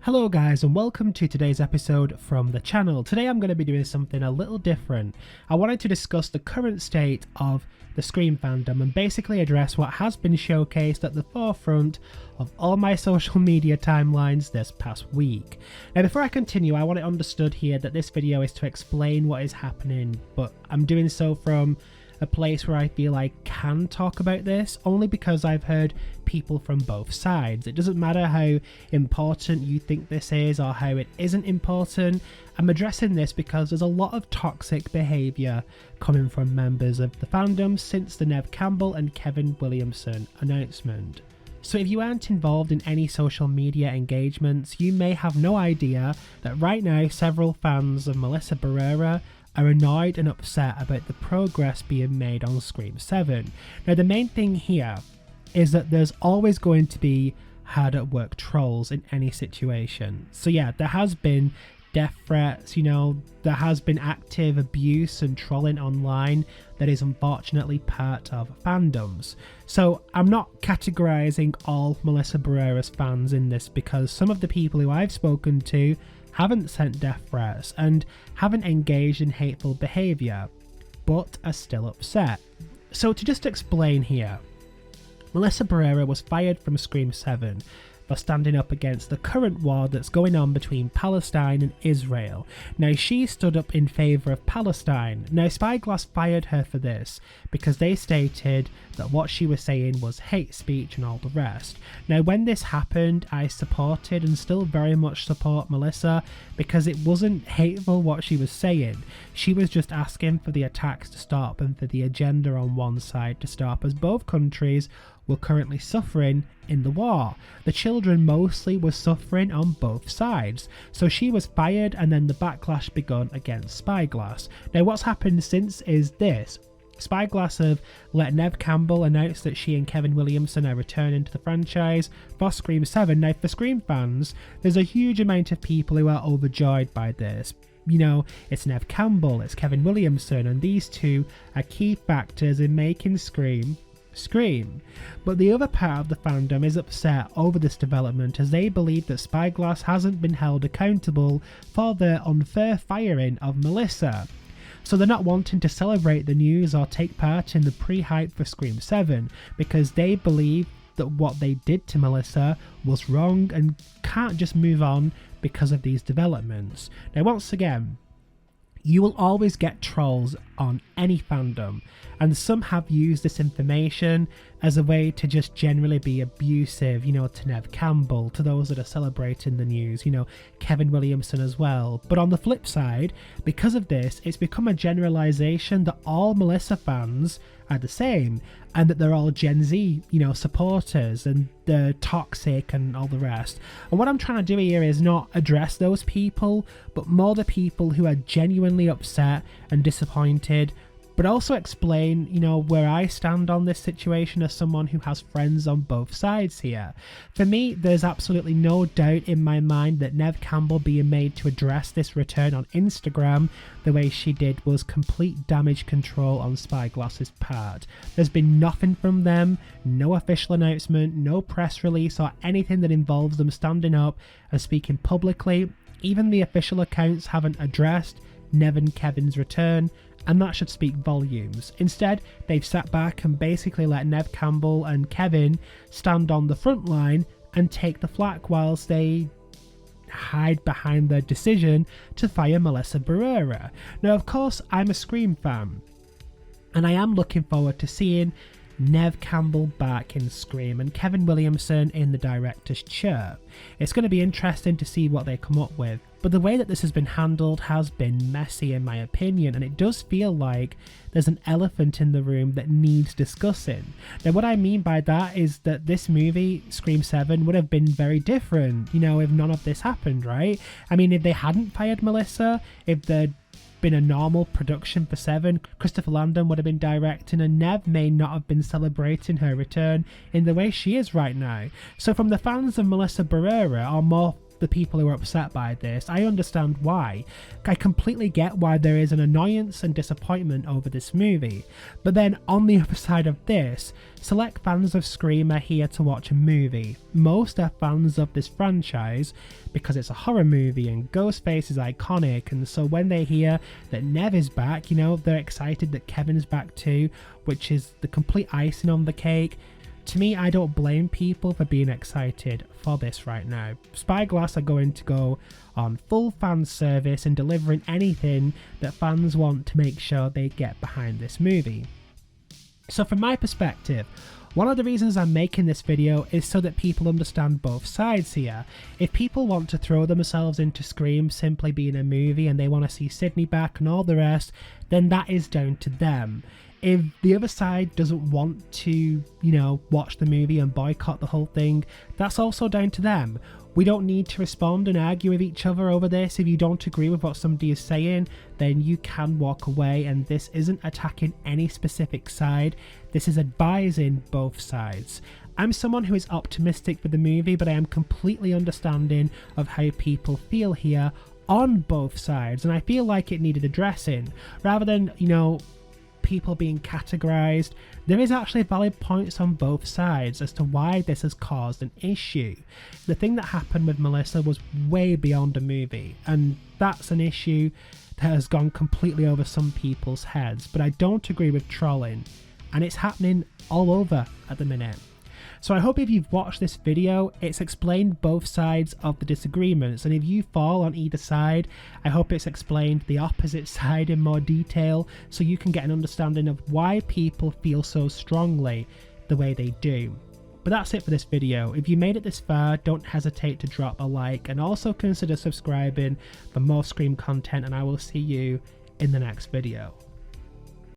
Hello guys, and welcome to today's episode from the channel. Today I'm going to be doing something a little different. I wanted to discuss the current state of the Scream fandom and basically address what has been showcased at the forefront of all my social media timelines this past week. Now before I continue, I want it understood here that this video is to explain what is happening, but I'm doing so from a place where I feel I can talk about this only because I've heard people from both sides. It doesn't matter how important you think this is or how it isn't important. I'm addressing this because there's a lot of toxic behaviour coming from members of the fandom since the Neve Campbell and Kevin Williamson announcement. So if you aren't involved in any social media engagements, you may have no idea that right now several fans of Melissa Barrera are annoyed and upset about the progress being made on Scream 7. Now the main thing here is that there's always going to be hard at work trolls in any situation. So yeah, there has been death threats, there has been active abuse and trolling online that is unfortunately part of fandoms. So I'm not categorizing all Melissa Barrera's fans in this because some of the people who I've spoken to haven't sent death threats and haven't engaged in hateful behaviour, but are still upset. So to just explain here, Melissa Barrera was fired from Scream 7 for standing up against the current war that's going on between Palestine and Israel. Now she stood up in favour of Palestine. Now Spyglass fired her for this because they stated that what she was saying was hate speech and all the rest. Now when this happened, I supported and still very much support Melissa because it wasn't hateful what she was saying. She was just asking for the attacks to stop and for the agenda on one side to stop, as both countries were currently suffering in the war. The children mostly were suffering on both sides. So she was fired and then the backlash begun against Spyglass. Now what's happened since is this. Spyglass have let Neve Campbell announce that she and Kevin Williamson are returning to the franchise for Scream 7. Now for Scream fans, there's a huge amount of people who are overjoyed by this. It's Neve Campbell, it's Kevin Williamson, and these two are key factors in making Scream. But the other part of the fandom is upset over this development as they believe that Spyglass hasn't been held accountable for the unfair firing of Melissa. So they're not wanting to celebrate the news or take part in the pre-hype for Scream 7 because they believe that what they did to Melissa was wrong and can't just move on because of these developments. Now once again, you will always get trolls on any fandom, and some have used this information as a way to just generally be abusive, to Neve Campbell, to those that are celebrating the news, Kevin Williamson as well. But on the flip side, because of this, it's become a generalization that all Melissa fans are the same, and that they're all Gen Z, supporters, and they're toxic and all the rest. And what I'm trying to do here is not address those people, but more the people who are genuinely upset and disappointed, but also explain, where I stand on this situation as someone who has friends on both sides here. For me, there's absolutely no doubt in my mind that Neve Campbell being made to address this return on Instagram the way she did was complete damage control on Spyglass's part. There's been nothing from them, no official announcement, no press release or anything that involves them standing up and speaking publicly. Even the official accounts haven't addressed Neve and Kevin's return, and that should speak volumes. Instead, they've sat back and basically let Neve Campbell and Kevin stand on the front line and take the flak whilst they hide behind their decision to fire Melissa Barrera. Now of course I'm a Scream fan, and I am looking forward to seeing Neve Campbell back in Scream and Kevin Williamson in the director's chair. It's going to be interesting to see what they come up with, but the way that this has been handled has been messy in my opinion, and it does feel like there's an elephant in the room that needs discussing. Now what I mean by that is that this movie, Scream 7, would have been very different, if none of this happened, right? I mean, if they hadn't fired Melissa, if there'd been a normal production for 7, Christopher Landon would have been directing, and Neve may not have been celebrating her return in the way she is right now. So from the fans of Melissa Barrera, or more the people who are upset by this. I understand why. I completely get why there is an annoyance and disappointment over this movie. But then on the other side of this, select fans of Scream are here to watch a movie. Most are fans of this franchise because it's a horror movie and Ghostface is iconic, and so when they hear that Neve is back, you know, they're excited that Kevin's back too, which is the complete icing on the cake. To me, I don't blame people for being excited for this right now. Spyglass are going to go on full fan service and delivering anything that fans want to make sure they get behind this movie. So from my perspective, one of the reasons I'm making this video is so that people understand both sides here. If people want to throw themselves into Scream simply being a movie and they want to see Sydney back and all the rest, then that is down to them. If the other side doesn't want to, you know, watch the movie and boycott the whole thing, that's also down to them. We don't need to respond and argue with each other over this. If you don't agree with what somebody is saying, then you can walk away, and this isn't attacking any specific side. This is advising both sides. I'm someone who is optimistic for the movie, but I am completely understanding of how people feel here on both sides, and I feel like it needed addressing. Rather than, you know, people being categorized, there is actually valid points on both sides as to why this has caused an issue. The thing that happened with Melissa was way beyond a movie, and that's an issue that has gone completely over some people's heads, but I don't agree with trolling, and it's happening all over at the minute. So I hope if you've watched this video, it's explained both sides of the disagreements, and if you fall on either side, I hope it's explained the opposite side in more detail so you can get an understanding of why people feel so strongly the way they do. But that's it for this video. If you made it this far, don't hesitate to drop a like and also consider subscribing for more Scream content, and I will see you in the next video.